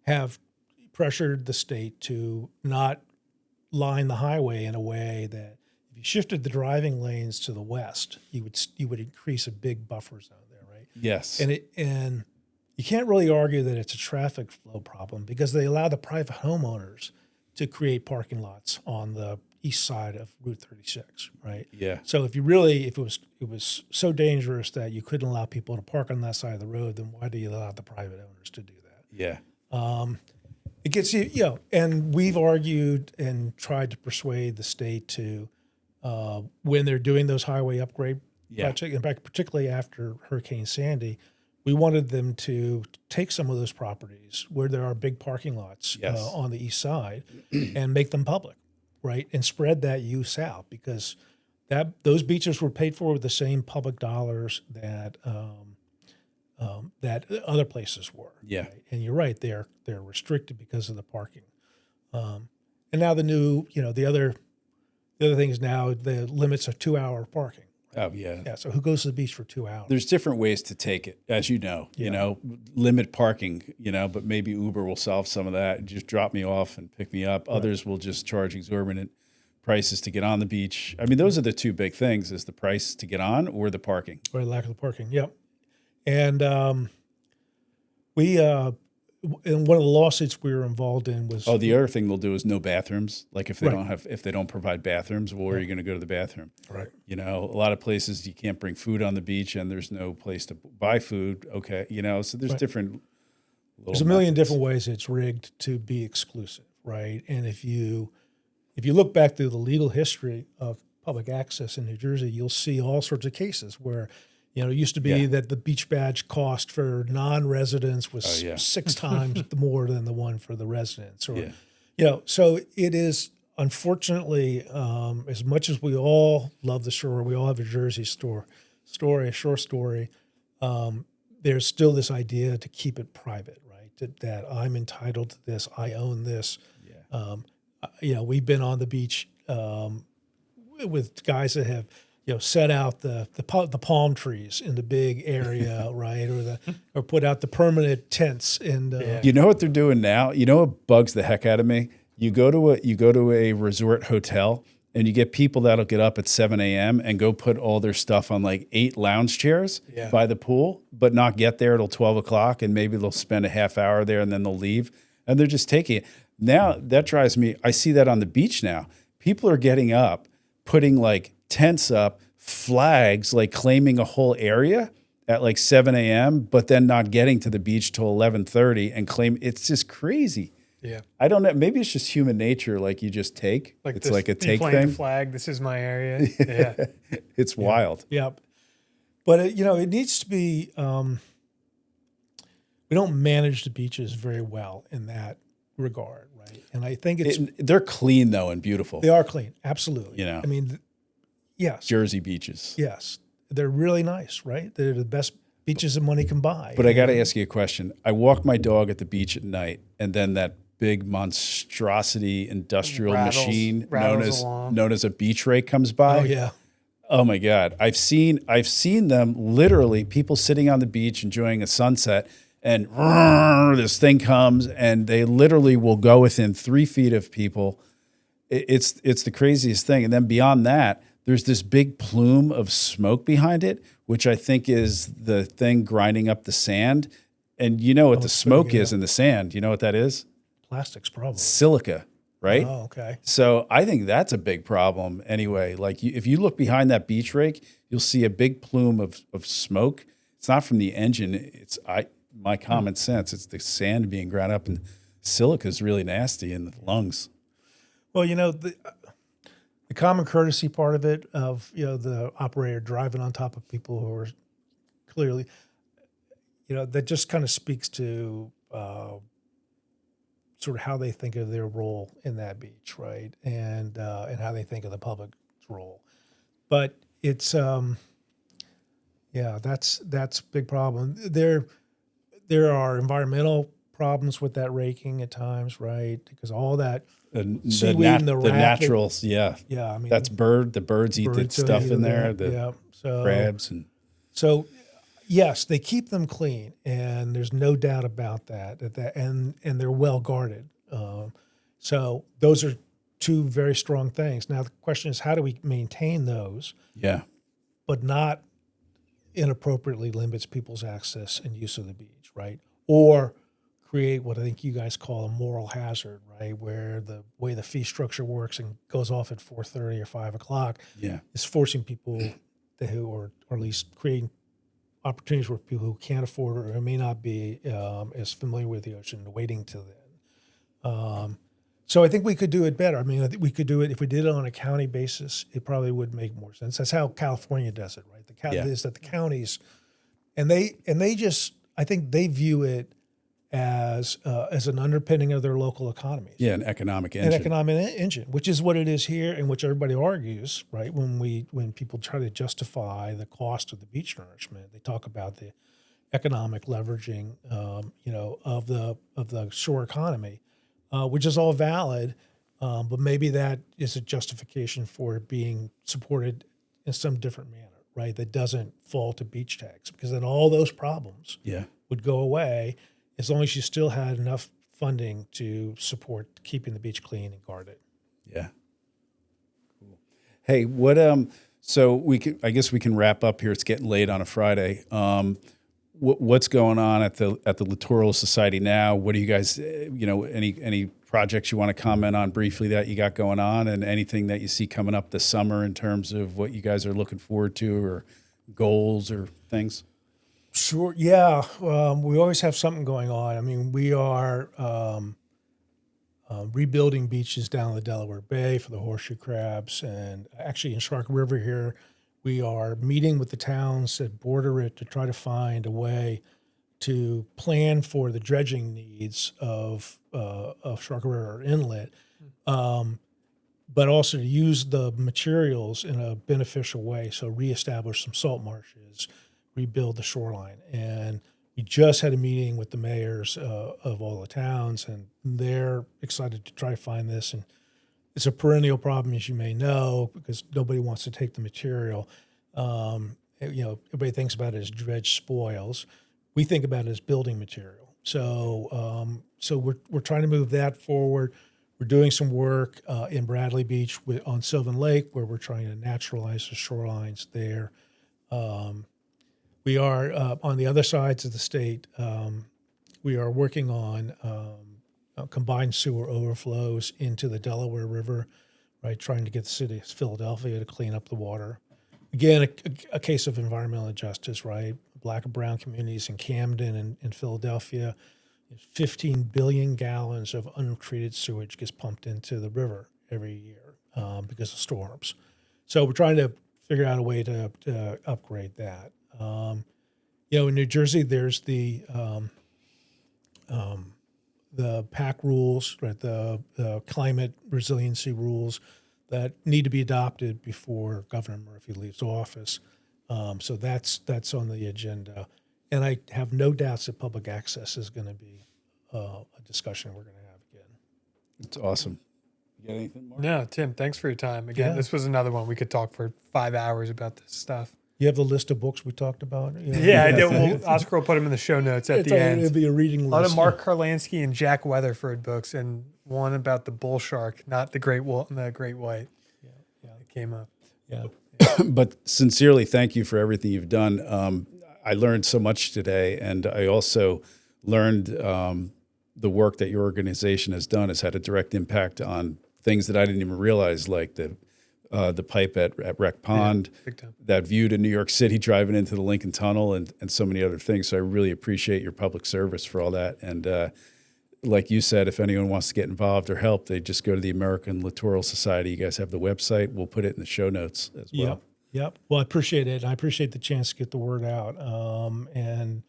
have pressured the state to not line the highway in a way that if you shifted the driving lanes to the west, you would increase a big buffer zone there, right? Yes. And you can't really argue that it's a traffic flow problem because they allow the private homeowners to create parking lots on the east side of Route 36, right? Yeah. So if it was so dangerous that you couldn't allow people to park on that side of the road, then why do you allow the private owners to do that? Yeah. It gets and we've argued and tried to persuade the state to, when they're doing those highway upgrade projects, in fact, particularly after Hurricane Sandy, we wanted them to take some of those properties where there are big parking lots on the east side and make them public, right? And spread that use out because those beaches were paid for with the same public dollars that that other places were. Yeah. Right? And you're right, they're restricted because of the parking. And now the other thing is now the limits are 2-hour parking. Oh, yeah. Yeah. So who goes to the beach for 2 hours? There's different ways to take it, as you know, limit parking, but maybe Uber will solve some of that. Just drop me off and pick me up. Right. Others will just charge exorbitant prices to get on the beach. I mean, those are the two big things, is the price to get on or the parking. Or lack of the parking. Yep. And and one of the lawsuits we were involved in was the other thing they'll do is no bathrooms. Like if they don't provide bathrooms, well, where are you going to go to the bathroom? Right. A lot of places you can't bring food on the beach and there's no place to buy food. Okay. So there's different There's a million different ways it's rigged to be exclusive, right? And if you look back through the legal history of public access in New Jersey, you'll see all sorts of cases where, it used to be that the beach badge cost for non-residents was 6 times more than the one for the residents. Or, so it is, unfortunately, as much as we all love the shore, we all have a Jersey shore story, there's still this idea to keep it private, right? That I'm entitled to this, I own this. We've been on the beach with guys that have, set out the palm trees in the big area, right? Or put out the permanent tents. And you know what they're doing now? You know what bugs the heck out of me? You go to a resort hotel and you get people that'll get up at 7 a.m. and go put all their stuff on like 8 lounge chairs by the pool, but not get there till 12 o'clock, and maybe they'll spend a half hour there and then they'll leave, and they're just taking it. Now, that drives me. I see that on the beach now. People are getting up, putting like tents up, flags, like claiming a whole area at like 7 a.m., but then not getting to the beach till 11:30 and claim. It's just crazy. Yeah. I don't know. Maybe it's just human nature. Like you just take. Like it's like a take plant thing. the flag. This is my area. Yeah. It's wild. Yeah. But, it needs to be, we don't manage the beaches very well in that regard, right? And I think they're clean, though, and beautiful. They are clean. Absolutely. I mean, yes. Jersey beaches. Yes. They're really nice, right? They're the best beaches that money can buy. But I got to ask you a question. I walk my dog at the beach at night, and then that big monstrosity industrial machine known as a beach rake comes by. Oh, yeah. Oh my God. I've seen them literally, people sitting on the beach enjoying a sunset, and this thing comes and they literally will go within 3 feet of people. It's the craziest thing. And then beyond that, there's this big plume of smoke behind it, which I think is the thing grinding up the sand. And you know what the smoke is in the sand. You know what that is? Plastics, probably. Silica, right? Oh, okay. So I think that's a big problem anyway. Like if you look behind that beach rake, you'll see a big plume of smoke. It's not from the engine. It's my common sense. It's the sand being ground up, and silica is really nasty in the lungs. Well, the common courtesy part of it, of the operator driving on top of people who are clearly, that just kind of speaks to sort of how they think of their role in that beach, right? And how they think of the public's role. But it's that's a big problem. There are environmental problems with that raking at times, right? Because all that seaweed and the naturals, yeah. I mean, that's the birds eat the stuff in there, so crabs and so. Yes, they keep them clean, and there's no doubt about that. And they're well guarded. So those are 2 very strong things. Now the question is, how do we maintain those? Yeah, but not inappropriately limits people's access and use of the beach, right? Or create what I think you guys call a moral hazard, right? Where the way the fee structure works and goes off at 4:30 or 5 o'clock is forcing people or at least creating opportunities for people who can't afford or may not be as familiar with the ocean waiting till then. So I think we could do it better. I mean, I think we could do it if we did it on a county basis. It probably would make more sense. That's how California does it, right? Is that the counties, and they just, I think they view it as an underpinning of their local economies. Yeah, an economic engine. An economic engine, which is what it is here, and which everybody argues, right? When people try to justify the cost of the beach nourishment, they talk about the economic leveraging, of the shore economy, which is all valid, but maybe that is a justification for it being supported in some different manner, right? That doesn't fall to beach tax, because then all those problems would go away, as long as you still had enough funding to support keeping the beach clean and guarded. Yeah. Cool. Hey, what so I guess we can wrap up here. It's getting late on a Friday. What's going on at the Littoral Society now? What do you guys, any projects you want to comment on briefly that you got going on, and anything that you see coming up this summer in terms of what you guys are looking forward to, or goals or things? Sure. Yeah. We always have something going on. I mean, we are rebuilding beaches down the Delaware Bay for the horseshoe crabs. And actually in Shark River here, we are meeting with the towns that border it to try to find a way to plan for the dredging needs of Shark River Inlet, but also to use the materials in a beneficial way. So reestablish some salt marshes, rebuild the shoreline. And we just had a meeting with the mayors of all the towns, and they're excited to try to find this. And it's a perennial problem, as you may know, because nobody wants to take the material. Everybody thinks about it as dredge spoils. We think about it as building material. So we're trying to move that forward. We're doing some work in Bradley Beach on Sylvan Lake, where we're trying to naturalize the shorelines there. We are on the other sides of the state. We are working on combined sewer overflows into the Delaware River, right? Trying to get the city of Philadelphia to clean up the water. Again, a case of environmental injustice, right? Black and brown communities in Camden and Philadelphia, 15 billion gallons of untreated sewage gets pumped into the river every year because of storms. So we're trying to figure out a way to upgrade that. In New Jersey, there's the PAC rules, right? The climate resiliency rules that need to be adopted before Governor Murphy leaves office. So that's on the agenda. And I have no doubts that public access is going to be a discussion we're going to have again. It's awesome. You got anything more? No, Tim, thanks for your time. Again, This was another one. We could talk for 5 hours about this stuff. You have the list of books we talked about? Yeah, I did. Oscar will put them in the show notes at the end. It'll be a reading list. A lot of Mark Karlansky and Jack Weatherford books, and one about the bull shark, not the great white. Yeah, it came up. Yeah. But sincerely, thank you for everything you've done. I learned so much today, and I also learned the work that your organization has done has had a direct impact on things that I didn't even realize, like the pipe at Wreck Pond, big time. That view to New York City driving into the Lincoln Tunnel, and so many other things. So I really appreciate your public service for all that. And like you said, if anyone wants to get involved or help, they just go to the American Littoral Society. You guys have the website. We'll put it in the show notes as well. Yep. Well, I appreciate it. And I appreciate the chance to get the word out. And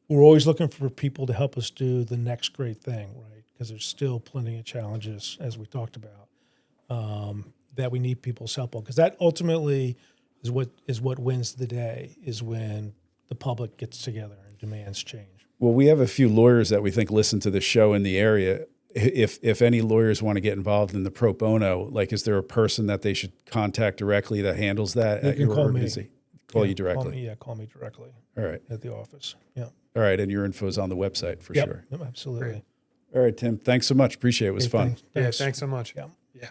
we're always looking for people to help us do the next great thing, right? Because there's still plenty of challenges, as we talked about, that we need people's help on. Because that ultimately is what wins the day, is when the public gets together and demands change. Well, we have a few lawyers that we think listen to the show in the area. If any lawyers want to get involved in the pro bono, like, is there a person that they should contact directly that handles that at your organization? Call you directly. Call me directly. All right. At the office. Yeah. All right, and your info is on the website for sure. Yep, absolutely. All right, Tim. Thanks so much. Appreciate it. It was fun. Yeah, thanks so much. Yeah. Yeah.